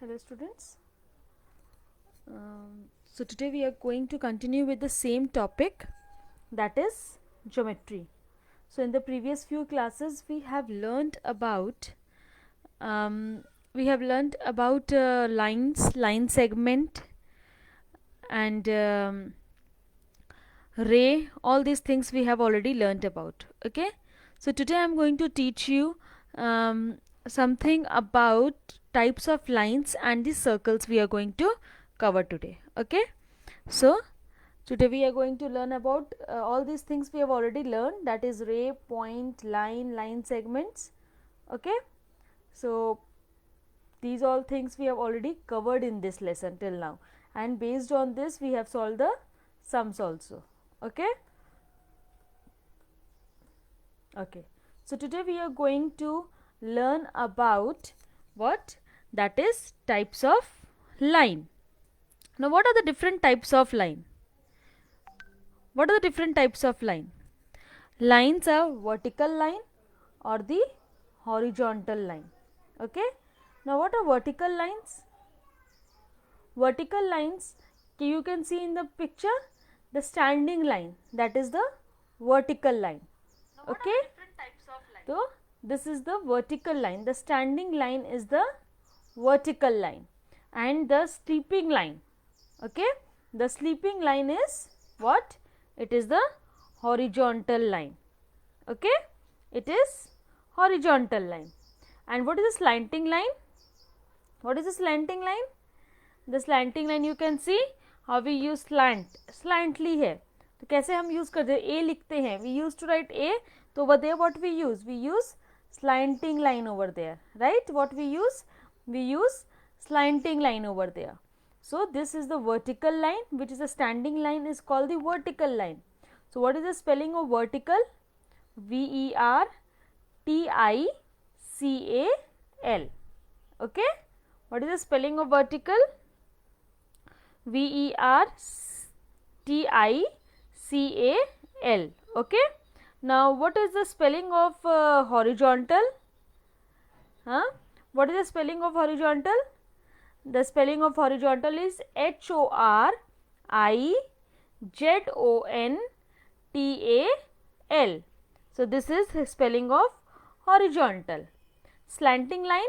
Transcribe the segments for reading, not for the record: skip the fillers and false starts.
Hello students. So today we are going to continue with the same topic, that is geometry. So in the previous few classes we have learned about um, lines, line segment, and ray. All these things we have already learned about. Okay. So today I am going to teach you something about types of lines and the circles we are going to cover today. Okay. So today we are going to learn about all these things we have already learned, that is ray, point, line, line segments. Okay. So these all things we have already covered in this lesson till now, and based on this we have solved the sums also. Okay. Okay. So today we are going to learn about what? That is types of line. Now what are the different types of line? What are the different types of line? Lines are vertical line or the horizontal line. Okay. Now what are vertical lines? Vertical lines, you can see in the picture the standing line, that is the vertical line. Okay. So this is the vertical line, the standing line is the vertical line, and the sleeping line, okay, the sleeping line is what? It is the horizontal line. Okay, it is horizontal line. And what is the slanting line? What is the slanting line? The slanting line, you can see how we use slant, slantly है तो कैसे हम use करते हैं? ए लिखते हैं, we used to write a, तो over there what we use slanting line over there, right? What we use slanting line over there. So this is the vertical line, which is a standing line, is called the vertical line. So what is the spelling of vertical? vertical. Okay, what is the spelling of vertical? vertical. Okay. Now what is the spelling of horizontal? What is the spelling of horizontal? The spelling of horizontal is horizontal. So this is the spelling of horizontal. Slanting line,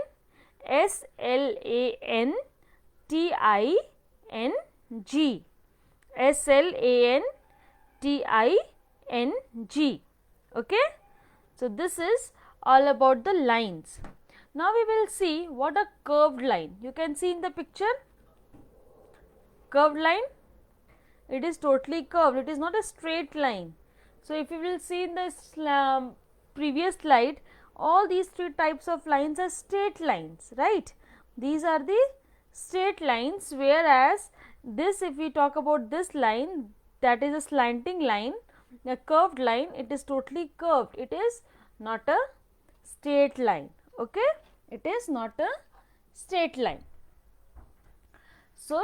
slanting. slanting. Okay. So this is all about the lines. Now we will see what a curved line. You can see in the picture curved line, it is totally curved, it is not a straight line. So if you will see in the previous slide, all these three types of lines are straight lines, right? These are the straight lines, whereas this, if we talk about this line, that is a slanting line, a curved line, it is totally curved, it is not a straight line. Okay, it is not a straight line. So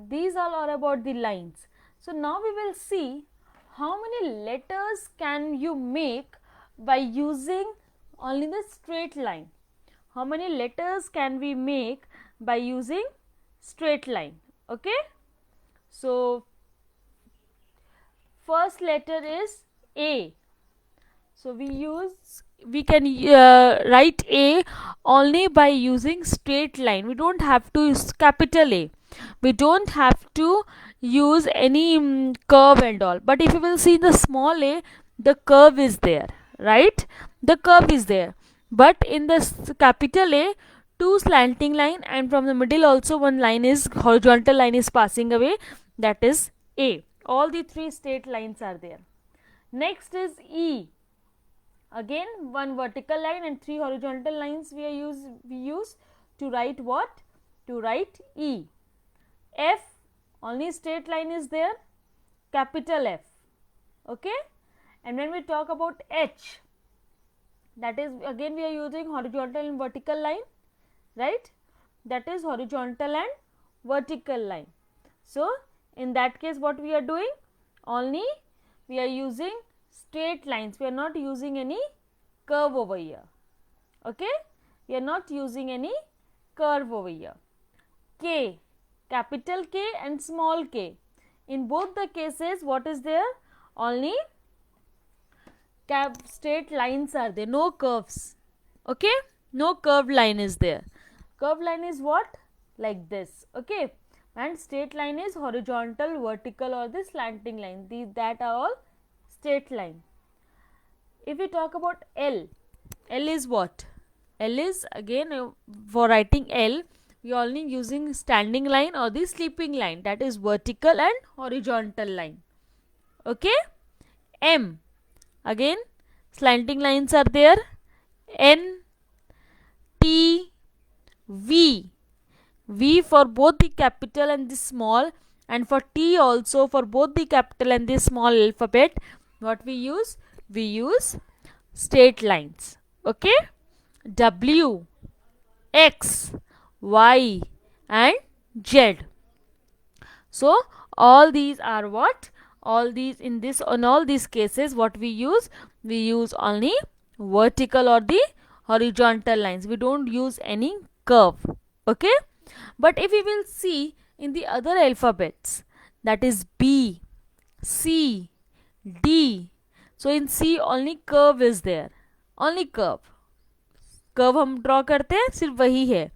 these all are about the lines. So now we will see how many letters can you make by using only the straight line. How many letters can we make by using straight line? Okay. So first letter is A. So we can write A only by using straight line. We don't have to use capital A. We don't have to use any curve and all. But if you will see the small a, the curve is there, right? The curve is there. But in the capital A, two slanting line, and from the middle also one line is horizontal line is passing away, that is A. All the three straight lines are there. Next is E. Again one vertical line and three horizontal lines we use to write what? To write E. F, only straight line is there, capital F. Okay. And when we talk about H, that is again we are using horizontal and vertical line, right? That is horizontal and vertical line. So in that case what we are doing? Only we are using straight lines, we are not using any curve over here. Okay, we are not using any curve over here. K, capital K and small k. In both the cases, what is there? Only straight lines are there, no curves. Okay, no curved line is there. Curved line is what? Like this. Okay, and straight line is horizontal, vertical, or the slanting line. These that are all straight line. If we talk about L, L is what? L is again for writing L, we are only using standing line or the sleeping line, that is vertical and horizontal line. Okay. M, again slanting lines are there. N, T, V, V for both the capital and the small, and for T also for both the capital and the small alphabet. What we use? We use straight lines. Okay. W, X, Y and Z. So all these are what? All these in this, on all these cases, what we use? We use only vertical or the horizontal lines. We don't use any curve. Okay. But if we will see in the other alphabets, that is B, C, D. So in C only curve is there. Only curve. Curve हम draw करते हैं, सिर्फ वही है.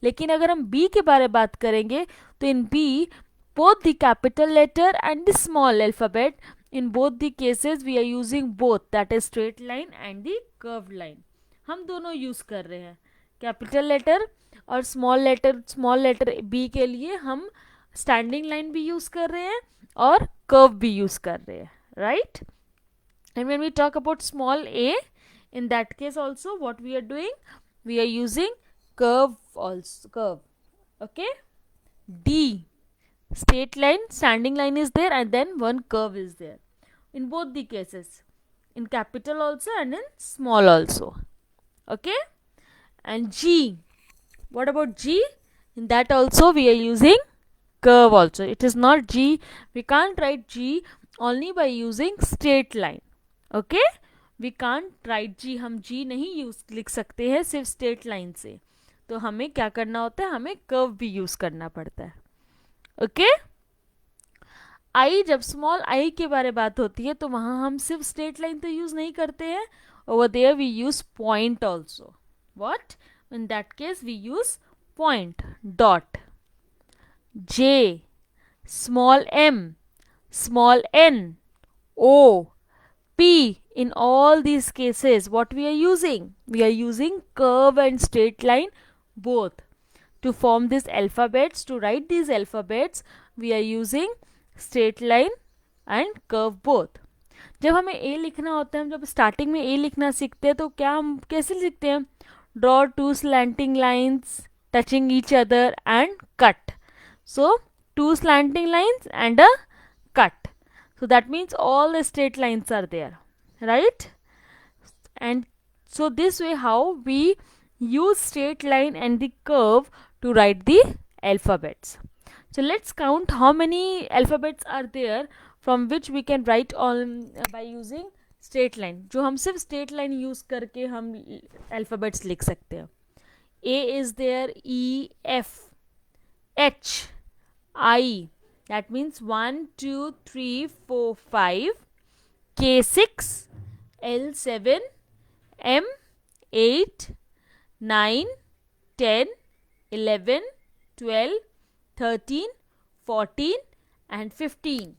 लेकिन अगर हम B के बारे में बात करेंगे तो in B both the capital letter and the small alphabet, in both the cases we are using both, that is straight line and the curved line. हम दोनों यूज कर रहे हैं. कैपिटल लेटर और स्मॉल लेटर बी के लिए हम standing line भी यूज कर रहे हैं और कर्व भी यूज कर रहे हैं. Right. And when we talk about small a, in that case also what we are doing? We are using curve also. Curve. Okay. D, straight line, standing line is there, and then one curve is there in both the cases, in capital also and in small also. Okay. And G, what about G? In that also we are using curve also. It is not G, we can't write G only by using straight line. Okay. We can't write G, हम G नहीं use लिख सकते हैं सिर्फ straight line से, तो हमें क्या करना होता है? हमें कर्व भी यूज करना पड़ता है. ओके. आई, जब स्मॉल आई के बारे में बात होती है तो वहां हम सिर्फ स्ट्रेट लाइन तो यूज नहीं करते हैं, over there we use point also. What? In that case we use point, dot. J, small M, small N, O, P, in all these cases what we are using? We are using curve and straight line both. To form these alphabets, to write these alphabets, we are using straight line and curve both. जब हमें A लिखना होता है, हम जब starting में A लिखना सीखते हैं तो क्या हम कैसे लिखते हैं? Draw two slanting lines touching each other and cut. So two slanting lines and a cut. So that means all the straight lines are there, right? And so this way how we use straight line and the curve to write the alphabets. So let's count how many alphabets are there from which we can write on by using straight line. जो हम सिर्फ straight line use करके हम alphabets लिख सकते हैं. A is there, E, F, H, I. That means 1, 2, 3, 4, 5, K 6, L 7, M 8, 9, 10, 11, 12, 13, 14 and 15.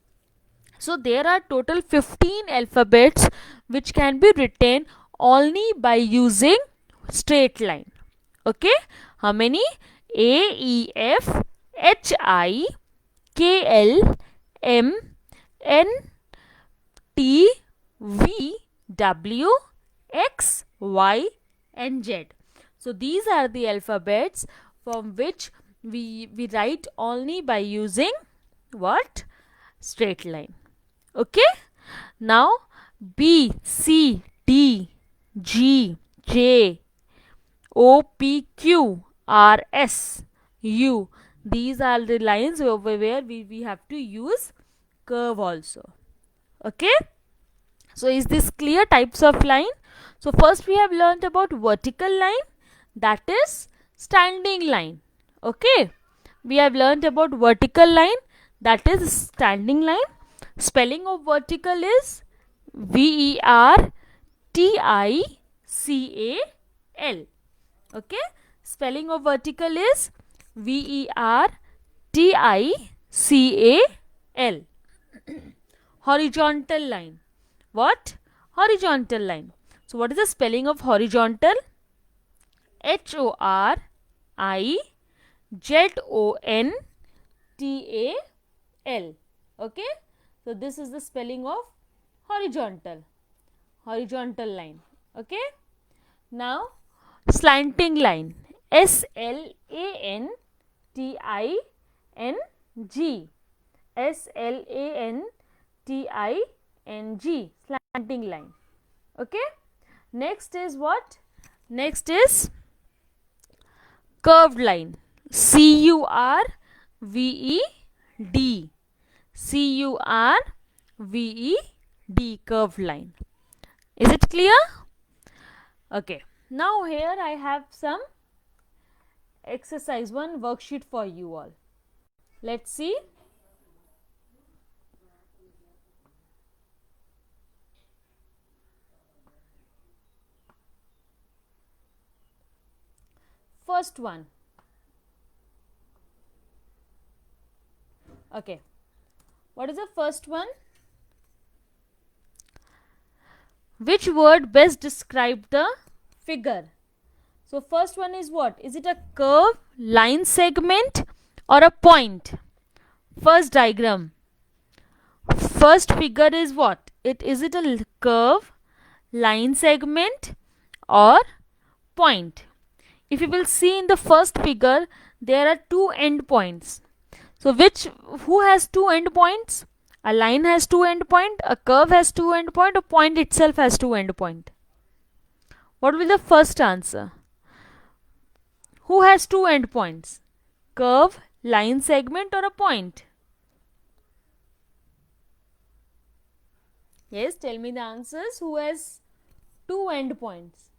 So there are total 15 alphabets which can be written only by using straight line. Okay. How many? A, E, F, H, I, K, L, M, N, T, V, W, X, Y and Z. So these are the alphabets from which we write only by using what? Straight line. Okay. Now B, C, D, G, J, O, P, Q, R, S, U. These are the lines over where we have to use curve also. Okay. So is this clear? Types of line. So first we have learnt about vertical line, that is standing line. Okay. we have learnt about vertical line, that is standing line. Spelling of vertical is vertical. Okay, spelling of vertical is vertical. Horizontal line. What? Horizontal line. So what is the spelling of horizontal? HORIZONTAL. Okay, so this is the spelling of horizontal line. Okay, now slanting line, SLANTING, slanting line. Okay, next is what? Next is curved line, CURVED, curved line. Is it clear? Okay, now here I have some exercise, one worksheet for you all. Let's see. First one. Okay, what is the first one? Which word best describe the figure? So first one is what? Is it a curve, line segment, or a point? First diagram. First figure is what? Is it a curve, line segment, or point? If you will see in the first figure, there are two end points. So who has two end points? A line has two end point, a curve has two end point, a point itself has two end point. What will be the first answer? Who has two end points? Curve, line segment, or a point? Yes, tell me the answers. Who has two end points?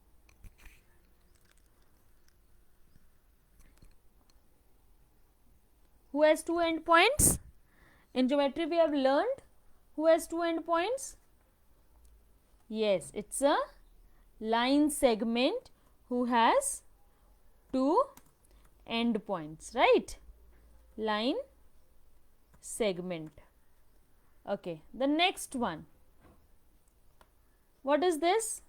Who has two end points? In geometry we have learned who has two end points. Yes, it's a line segment who has two end points, right? Line segment. Okay, the next one. What is this?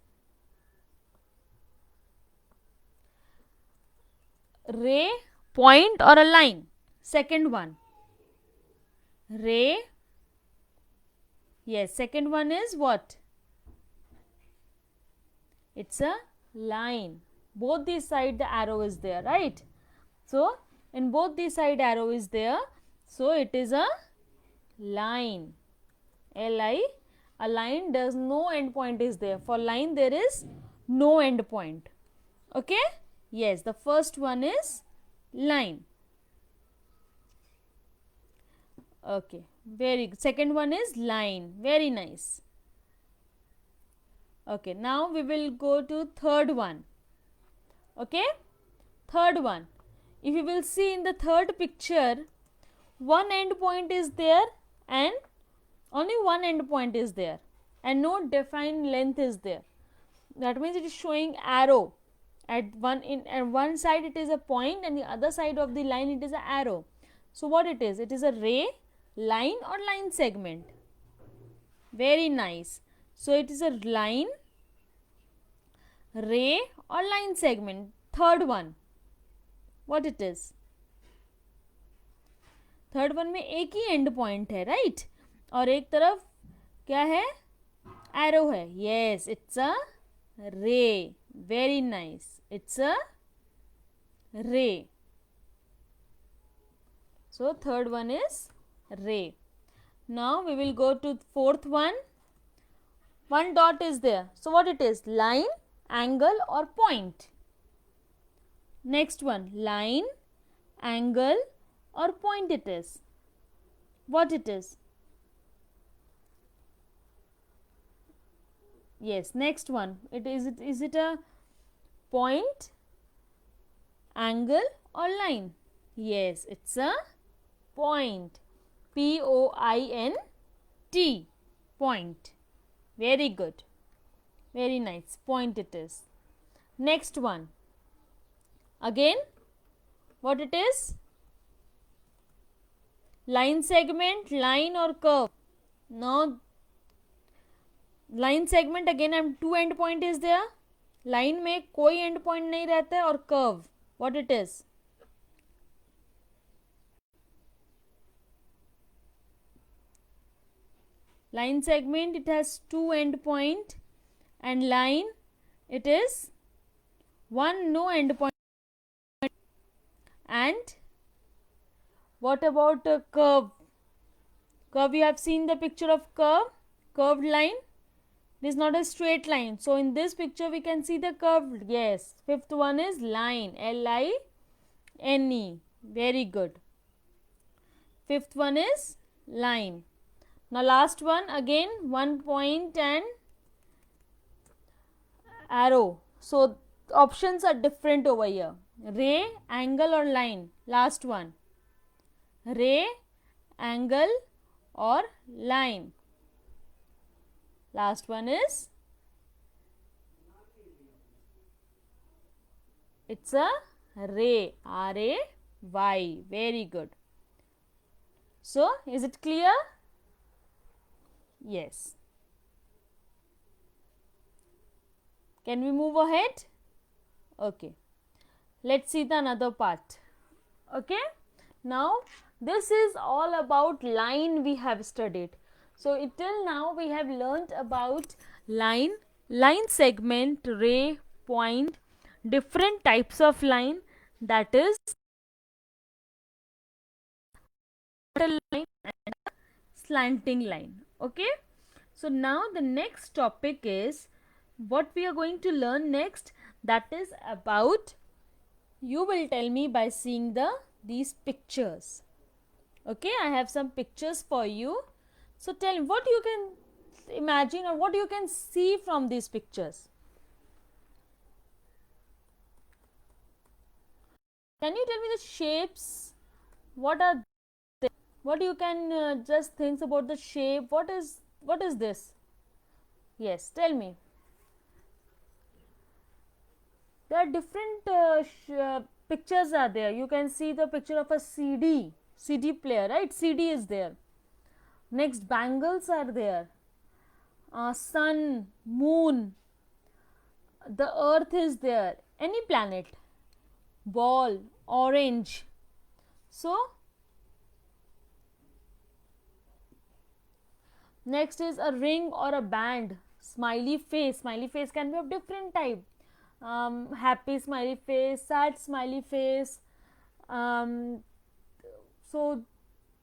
Ray, point, or a line? Second one. Ray. Yes, second one is what? It's a line. Both these side the arrow is there, right? So in both these side arrow is there, so it is a line. Li. A line does no end point is there. For line there is no end point. Okay? Yes, the first one is line. Okay, very good. Second one is line. Very nice. Okay, now we will go to third one. Okay, third one. If you will see in the third picture, one end point is there and only one end point is there and no defined length is there. That means it is showing arrow. At one side it is a point and the other side of the line it is an arrow. So what it is? It is a ray, line, or line segment. Very nice. So it is a line, ray, or line segment. Third one. What it is? Third one में एक ही and point है, right? और एक तरफ क्या है? Arrow है. Yes, it's a रे. Very nice. इट्स अ रे. So third one is ray. Now we will go to fourth one. One dot is there. So what it is? Line, angle, or point? Next one, line, angle, or point it is. What it is? Yes, next one. Is it a point, angle, or line? Yes, it's a point. P-O-I-N-T. Point. Very good. Very nice. Point it is. Next one. Again, what it is? Line segment, line or curve? Now, line segment again, two end point is there. Line में कोई end point नहीं रहता है और curve. What it is? Line segment, it has two end point, and line, it is one no end point. And what about a curve? Curve, you have seen the picture of curve, curved line. It is not a straight line. So in this picture we can see the curved. Yes, fifth one is line, L-I-N-E. Very good. Fifth one is line. Now last one, again one point and arrow. So options are different over here. Ray, angle or line. Last one. Ray, angle or line. Last one is, it's a ray, R-A-Y. Very good. So, is it clear? Yes. Can we move ahead? Okay. Let's see the another part. Okay. Now, this is all about line we have studied. So, till now we have learnt about line, line segment, ray, point, different types of line, that is line and a slanting line. Okay. So, now the next topic is what we are going to learn next, that is about, you will tell me by seeing these pictures. Okay, I have some pictures for you. So tell me what you can imagine or what you can see from these pictures. Can you tell me the shapes? What are they? What you can just think about the shape? What is this? Yes, tell me. There are different pictures are there. You can see the picture of a CD player, right? CD is there. Next, bangles are there. Sun, moon, the earth is there. Any planet, ball, orange. So, next is a ring or a band. Smiley face. Smiley face can be of different type. Happy smiley face, sad smiley face. So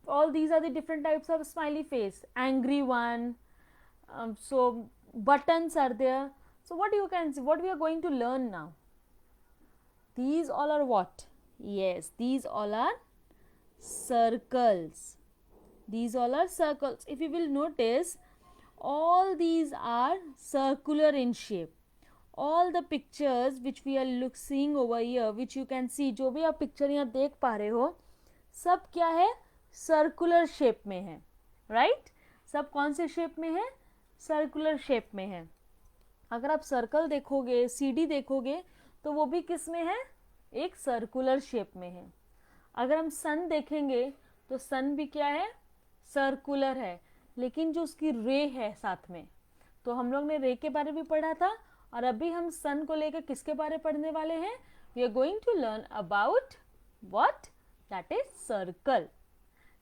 all these are the different types of smiley face. Angry one. So buttons are there. So what you can see, what we are going to learn now? These all are what? Yes, these all are circles. These all are circles. If you will notice, all these are circular in shape. All the pictures which we are seeing over here, which you can see, जो भी आप picture यहाँ देख पा रहे हो, सब क्या है? सर्कुलर शेप में है, राइट? सब कौन से शेप में है? सर्कुलर शेप में है. अगर आप सर्कल देखोगे, सीडी देखोगे, तो वो भी किस में है? एक सर्कुलर शेप में है. अगर हम सन देखेंगे तो सन भी क्या है? सर्कुलर है, लेकिन जो उसकी रे है साथ में, तो हम लोग ने रे के बारे में पढ़ा था, और अभी हम सन को लेकर किसके बारे में पढ़ने वाले हैं? We are going to learn about what? That is circle.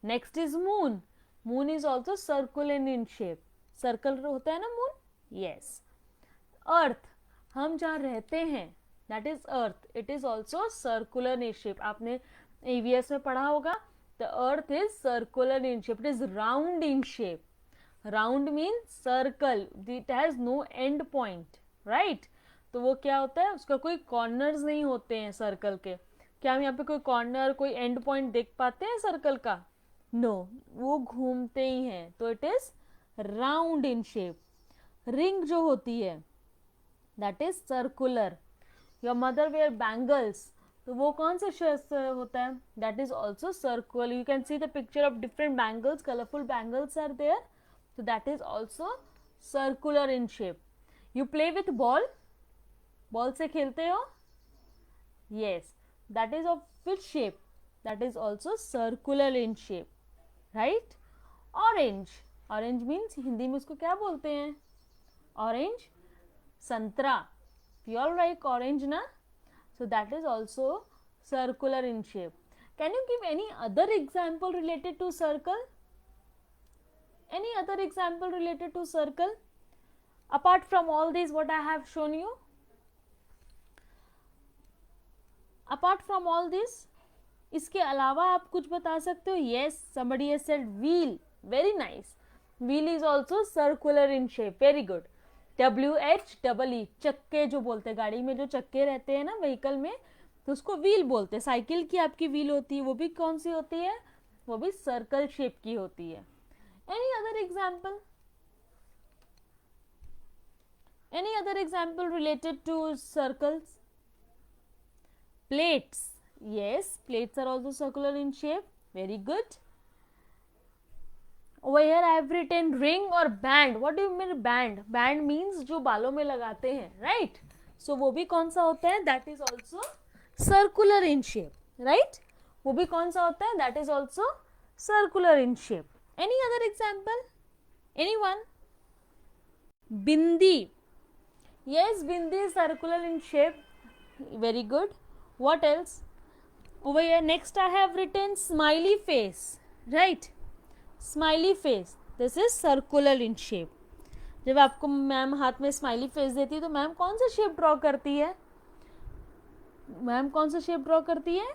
Next is moon. Moon is also circular in shape. Circle होता है ना मून? यस. अर्थ, हम जहाँ रहते हैं, that is earth. It is also circular in shape. आपने EVS में पढ़ा होगा. The earth is circular in shape. It is round in shape. Round means circle. It has no end point, right? तो वो क्या होता है? उसका कोई कॉर्नर्स नहीं होते हैं सर्कल के. क्या हम यहाँ पे कोई कॉर्नर, कोई एंड पॉइंट देख पाते हैं सर्कल का? नो, वो घूमते ही हैं. तो it is round in shape. Ring जो होती है, that is circular. Your mother wear bangles. तो वो कौन सा शेप होता है? That is also circle. You can see the picture of different bangles, colourful bangles are there. So that is also circular in shape. You play with ball? Ball से खेलते हो? Yes. That is of which shape? That is also circular in shape. Right? Orange. Orange means Hindi में उसको क्या बोलते हैं? Orange. संतरा. We all like orange ना? So that is also circular in shape. Can you give any other example related to circle? Any other example related to circle apart from all these what I have shown you? Apart from all this, इसके अलावा आप कुछ बता सकते हो? Yes, somebody has said wheel. Very nice. Wheel is also circular in shape. Very good. WHEE, चक्के जो बोलते हैं, गाड़ी में जो चक्के रहते हैं ना व्हीकल में, तो उसको व्हील बोलते हैं. साइकिल की आपकी व्हील होती है, वो भी कौन सी होती है? वो भी सर्कल शेप की होती है. Any other example? Any other example related to circles? Plates. Yes, plates are also circular in shape. Very good. Over here I have written ring or band. What do you mean band? Band means जो बालों में लगाते हैं, right? So वो भी कौन सा होता है? That is also circular in shape, right? वो भी कौन सा होता है? That is also circular in shape. Any other example? Anyone? Bindi. Yes, bindi is circular in shape. Very good. What else? Over here next I have written smiley face. Right? Smiley face. This is circular in shape. जब आपको ma'am हाथ में smiley face देती है तो ma'am कौन सा shape draw करती है? मैम कौन सा शेप ड्रॉ करती है?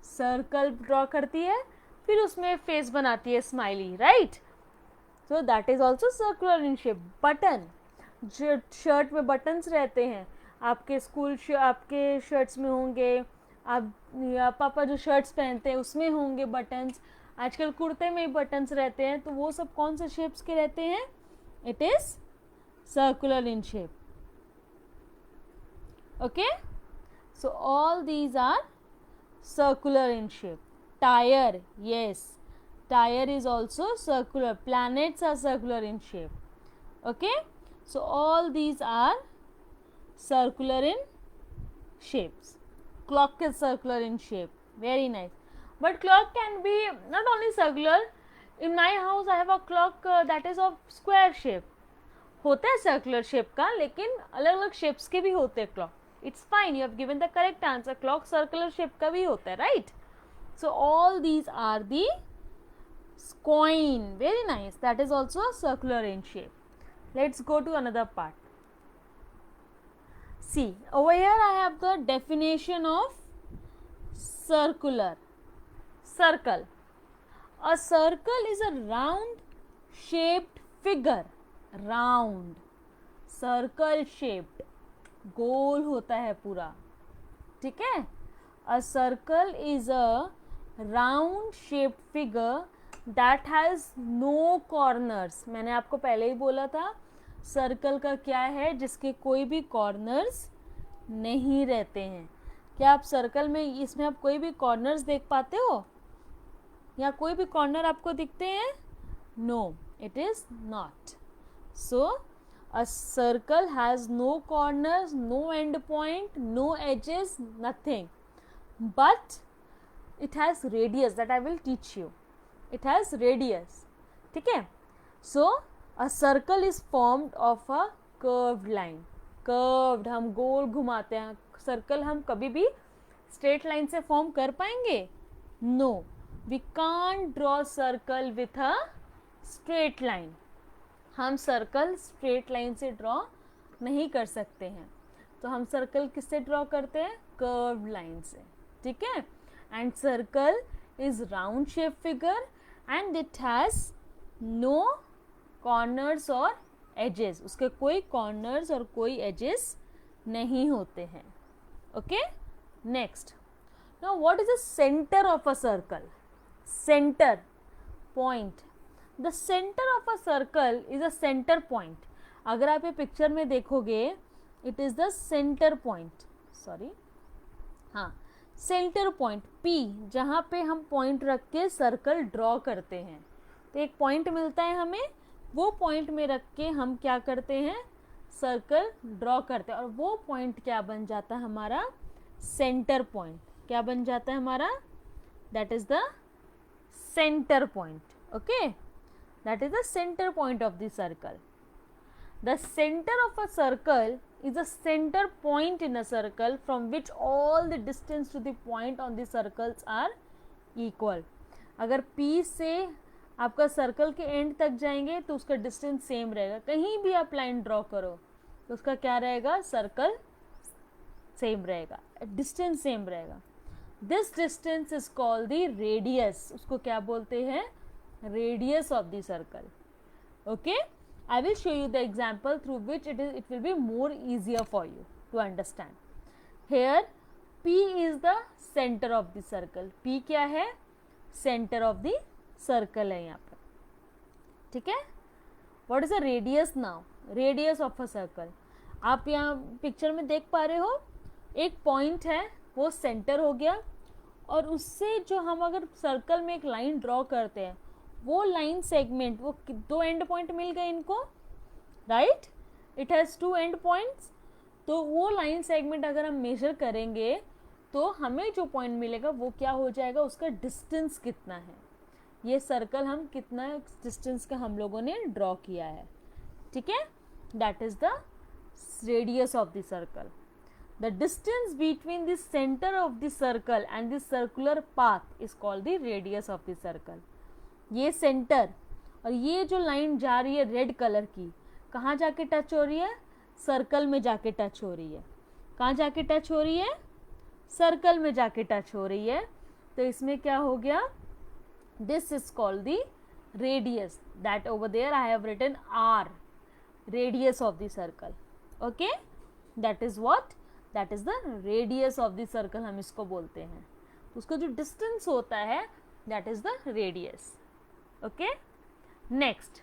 सर्कल ड्रॉ करती है, फिर उसमें फेस बनाती है smiley, right? So that is also circular in shape. Button, shirt में बटन्स रहते हैं, आपके स्कूल आपके शर्ट्स में होंगे, आप या पापा जो शर्ट्स पहनते हैं उसमें होंगे बटन्स, आजकल कुर्ते में बटन्स रहते हैं, तो वो सब कौन से शेप्स के रहते हैं? It is circular in shape. Okay, so all these are circular in shape. Tire, yes, tire is also circular. Planets are circular in shape. Okay, so all these are circular in shapes. Clock is circular in shape. Very nice. But clock can be not only circular. In my house I have a clock that is of square shape. होता है circular shape का, लेकिन अलग अलग shapes के भी होते हैं clock. It's fine, you have given the correct answer. Clock circular shape का भी होता है, right? So all these are the coin. Very nice. That is also circular in shape. Let's go to another part. See, over here I have the definition of circular. Circle. A circle is a round shaped figure. Round. Circle shaped. गोल होता है पूरा, ठीक है? A circle is a round shaped figure that has no corners. मैंने आपको पहले ही बोला था सर्कल का क्या है, जिसके कोई भी कॉर्नर्स नहीं रहते हैं. क्या आप सर्कल में इसमें आप कोई भी कॉर्नर्स देख पाते हो, या कोई भी कॉर्नर आपको दिखते हैं? No, it is not. So a circle has no corners, no end point, no edges, nothing, but it has radius that I will teach you. It has radius, ठीक है? So a circle is formed of a curved line. Curved, हम गोल घुमाते हैं. Circle हम कभी भी straight line से form कर पाएंगे? No, we can't draw circle with a straight line. हम सर्कल स्ट्रेट लाइन से ड्रॉ नहीं कर सकते हैं, तो हम सर्कल किससे ड्रॉ करते हैं? कर्व्ड लाइन से, ठीक है? And circle is round shape figure and it has no corners और एजेस. उसके कोई कॉर्नर्स और कोई एजेस नहीं होते हैं. Okay, next. Now what is the centre of a circle? Centre, point. The centre of a circle is a centre point. अगर आप ये पिक्चर में देखोगे, it is the centre point. Sorry, हाँ, सेंटर पॉइंट P, जहाँ पे हम point रख के सर्कल ड्रॉ करते हैं, तो एक पॉइंट मिलता है हमें, वो पॉइंट में रख के हम क्या करते हैं, सर्कल ड्रॉ करते हैं, और वो पॉइंट क्या बन जाता है हमारा, सेंटर पॉइंट। क्या बन जाता है हमारा, that is the centre point. Okay, that is the center point of the circle. The center of a circle is a center point in a circle from which all the distance to the point on the circles are equal. अगर P से आपका circle के and तक जाएंगे तो उसका distance same रहेगा, कहीं भी आप लाइन ड्रॉ करो तो उसका क्या रहेगा, सर्कल सेम रहेगा, डिस्टेंस सेम रहेगा. This distance is called the radius. उसको क्या बोलते हैं, radius of the circle. Okay, I will show you the example through which it will be more easier for you to understand. Here P is the center of the circle. P क्या है, center of the circle है यहाँ पर. ठीक है. What is the radius now? Radius of a circle. आप यहाँ picture में देख पा रहे हो, एक पॉइंट है वो सेंटर हो गया, और उससे जो हम अगर सर्कल में एक लाइन ड्रॉ करते हैं, वो लाइन सेगमेंट, वो दो एंड पॉइंट मिल गए इनको, right, it has two end points. तो वो लाइन सेगमेंट अगर हम मेजर करेंगे तो हमें जो पॉइंट मिलेगा वो क्या हो जाएगा, उसका डिस्टेंस कितना है, ये सर्कल हम कितना डिस्टेंस का हम लोगों ने ड्रॉ किया है. ठीक है, that is the radius of the circle. The distance between the centre of the circle and the circular path is called the radius of the circle. ये सेंटर और ये जो लाइन जा रही है रेड कलर की, कहाँ जाके टच हो रही है, सर्कल में जाके टच हो रही है. कहाँ जाके टच हो रही है, सर्कल में जाके टच हो रही है. तो इसमें क्या हो गया, this is called the radius. That over there I have written R, radius of the circle. Okay, that is what, that is the radius of the circle, हम इसको बोलते हैं. तो उसका जो डिस्टेंस होता है that is the radius. Okay, next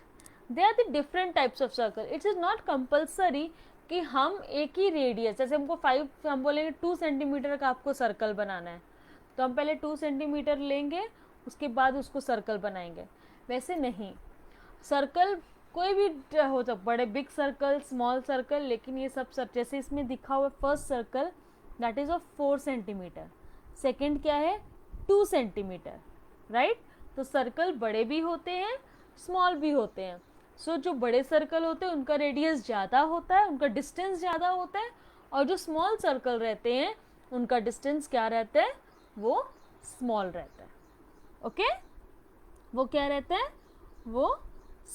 there are the different types of circle. It is not compulsory कि हम एक ही रेडियस, जैसे हमको 5, हम बोलेंगे 2 सेंटीमीटर का आपको सर्कल बनाना है, तो हम पहले 2 सेंटीमीटर लेंगे, उसके बाद उसको सर्कल बनाएंगे. वैसे नहीं, सर्कल कोई भी हो सकता, बड़े बिग सर्कल, स्मॉल सर्कल, लेकिन ये सब जैसे इसमें दिखा हुआ first circle that is of 4 centimetre, second क्या है 2 सेंटीमीटर, राइट. तो सर्कल बड़े भी होते हैं, स्मॉल भी होते हैं. सो जो बड़े सर्कल होते हैं उनका रेडियस ज़्यादा होता है, उनका डिस्टेंस ज़्यादा होता है, और जो स्मॉल सर्कल रहते हैं उनका डिस्टेंस क्या रहता है, वो स्मॉल रहता है. ओके, वो क्या रहता है, वो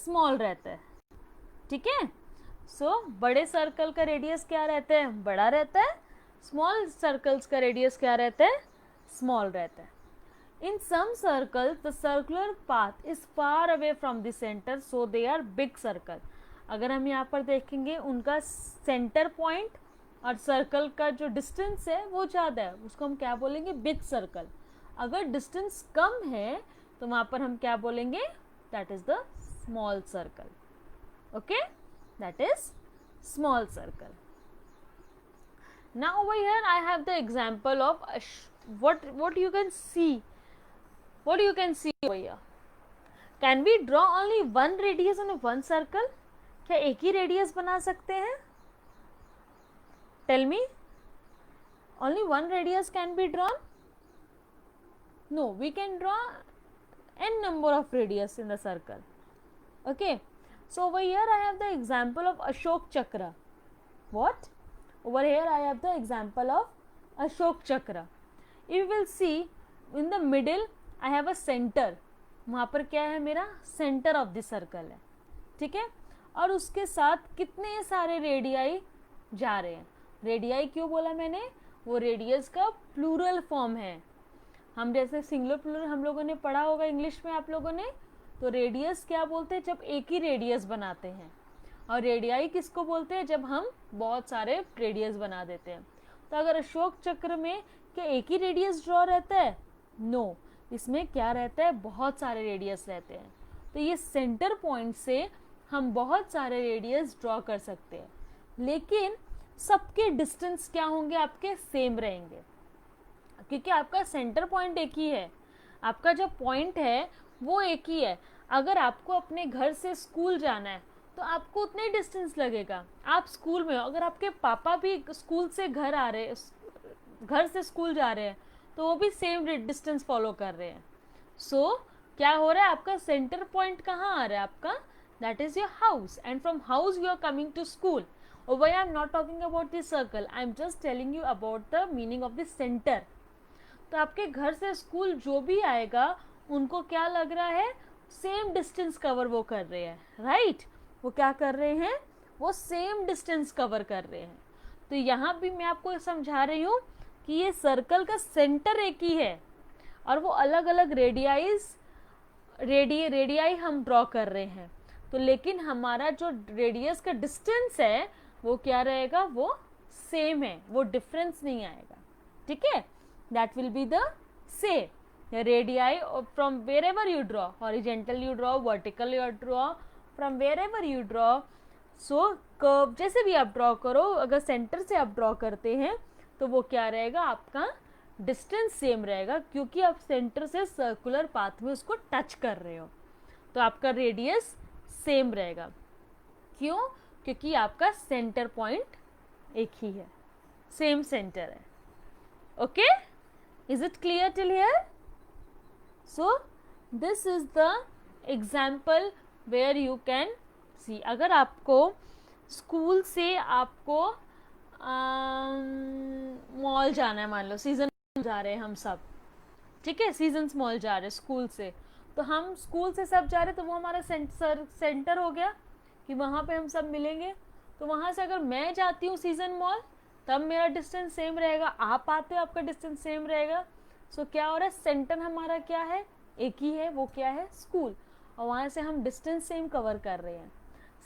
स्मॉल रहता है. ठीक है. सो बड़े सर्कल का रेडियस क्या रहता है, बड़ा रहता है. स्मॉल सर्कल्स का रेडियस क्या रहता है, स्मॉल रहता है. In some circles, the circular path is far away from the center, so they are big circle. अगर हम यहाँ पर देखेंगे, उनका सेंटर पॉइंट और सर्कल का जो डिस्टेंस है वो ज़्यादा है, उसको हम क्या बोलेंगे, बिग सर्कल. अगर डिस्टेंस कम है तो वहाँ पर हम क्या बोलेंगे, that is the small circle. Okay, that is small circle. Now over here I have the example of what you can see. What you can see over here? Can we draw only one radius on one circle? क्या एक ही radius बना सकते हैं? Tell me. Only one radius can be drawn? No, we can draw n number of radius in the circle. Okay. So over here I have the example of Ashok Chakra. What? Over here I have the example of Ashok Chakra. If you will see in the middle I have a center. वहाँ पर क्या है, मेरा centre of the circle है. ठीक है. और उसके साथ कितने सारे रेडियाई जा रहे हैं. रेडियाई क्यों बोला मैंने, वो रेडियस का प्लूरल फॉर्म है. हम जैसे सिंगुलर प्लूरल हम लोगों ने पढ़ा होगा इंग्लिश में आप लोगों ने, तो रेडियस क्या बोलते हैं, जब एक ही रेडियस बनाते हैं. और रेडियाई किसको बोलते हैं, जब हम बहुत सारे रेडियस बना देते हैं. तो अगर अशोक चक्र में क्या एक ही रेडियस ड्रॉ रहता है, नो, इसमें क्या रहता है, बहुत सारे रेडियस रहते हैं. तो ये सेंटर पॉइंट से हम बहुत सारे रेडियस ड्रॉ कर सकते हैं, लेकिन सबके डिस्टेंस क्या होंगे, आपके सेम रहेंगे. क्योंकि आपका सेंटर पॉइंट एक ही है, आपका जो पॉइंट है वो एक ही है। अगर आपको अपने घर से स्कूल जाना है तो आपको उतना ही डिस्टेंस लगेगा। आप स्कूल में हो, अगर आपके पापा भी स्कूल से घर आ रहे, घर से स्कूल जा रहे हैं, तो वो भी सेम डिस्टेंस फॉलो कर रहे हैं। सो क्या हो रहा है, आपका सेंटर पॉइंट कहाँ आ रहा है आपका, that is your house, and from house you are coming to school. और why I am not talking about this circle, I am just telling you about the meaning of this centre. तो आपके घर से school जो भी आएगा उनको क्या लग रहा है, सेम डिस्टेंस कवर वो कर रहे हैं, राइट? वो क्या कर रहे हैं, वो सेम डिस्टेंस कवर कर रहे हैं। तो यहाँ भी मैं आपको समझा रही हूँ कि ये सर्कल का सेंटर एक ही है और वो अलग अलग रेडियाई हम ड्रॉ कर रहे हैं। तो लेकिन हमारा जो रेडियस का डिस्टेंस है वो क्या रहेगा, वो सेम है, वो डिफरेंस नहीं आएगा, ठीक है? That will be the same. Radii from wherever you draw, horizontal you draw, vertical you draw, from wherever you draw. So curve जैसे भी आप ड्रॉ करो, अगर सेंटर से आप ड्रॉ करते हैं तो वो क्या रहेगा, आपका डिस्टेंस सेम रहेगा, क्योंकि आप सेंटर से सर्कुलर पाथ में उसको टच कर रहे हो, तो आपका रेडियस सेम रहेगा। क्यों? क्योंकि आपका सेंटर पॉइंट एक ही है, सेम सेंटर है। Okay, is it clear till here? So this is the example where you can see. अगर आपको स्कूल से आपको मॉल जाना है, मान लो सीजन जा रहे हैं हम सब, ठीक है, सीजन्स मॉल जा रहे हैं स्कूल से, तो हम स्कूल से सब जा रहे हैं, तो वो हमारा सेंटर हो गया कि वहाँ पे हम सब मिलेंगे। तो वहाँ से अगर मैं जाती हूँ सीजन मॉल, तब मेरा डिस्टेंस सेम रहेगा, आप आते हो आपका डिस्टेंस सेम रहेगा। सो क्या हो रहा है, सेंटर हमारा क्या है, एक ही है, वो क्या है, स्कूल, और वहाँ से हम डिस्टेंस सेम कवर कर रहे हैं।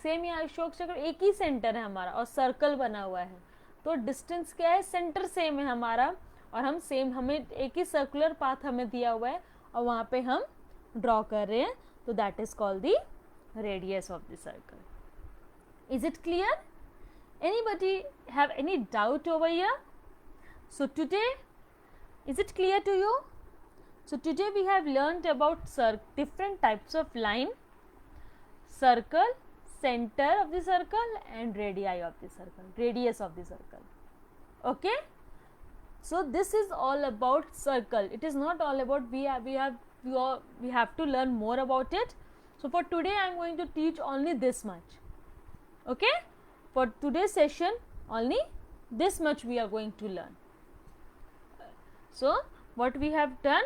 सेम यहाँ अशोक चक्र एक ही सेंटर है हमारा और सर्कल बना हुआ है, तो डिस्टेंस क्या है, सेंटर सेम है हमारा, और हम सेम, हमें एक ही सर्कुलर पाथ हमें दिया हुआ है और वहाँ पे हम ड्रॉ कर रहे हैं, तो that is called the radius of the circle. Is it clear? Anybody have any doubt over here? So today, is it clear to you? So today we have learned about different types of line, circle, center of the circle, and radii of the circle, radius of the circle. Okay? So this is all about circle. It is not all about, we have to learn more about it. So for today I am going to teach only this much. Okay? For today's session only this much we are going to learn. So what we have done,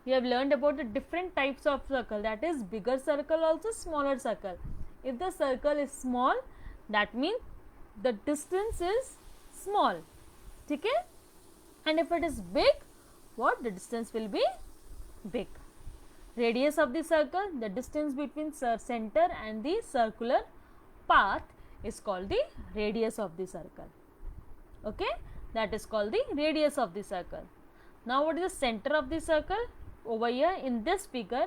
we have learned about the different types of circle, that is bigger circle also, smaller circle. If the circle is small, that means the distance is small, ठीक है? And if it is big, what, the distance will be big. Radius of the circle, the distance between center and the circular path is called the radius of the circle. Okay, that is called the radius of the circle. Now what is the center of the circle? Over here in this figure,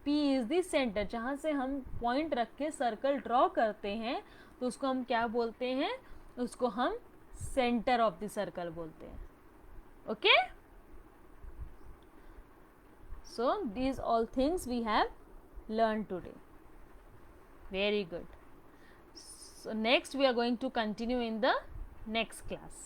P is the center, जहाँ से हम point रख के circle draw करते हैं, तो उसको हम क्या बोलते हैं, उसको हम सेंटर ऑफ द सर्कल बोलते हैं. Okay, so these all things we have learned today. Very good. So next we are going to continue in the next class.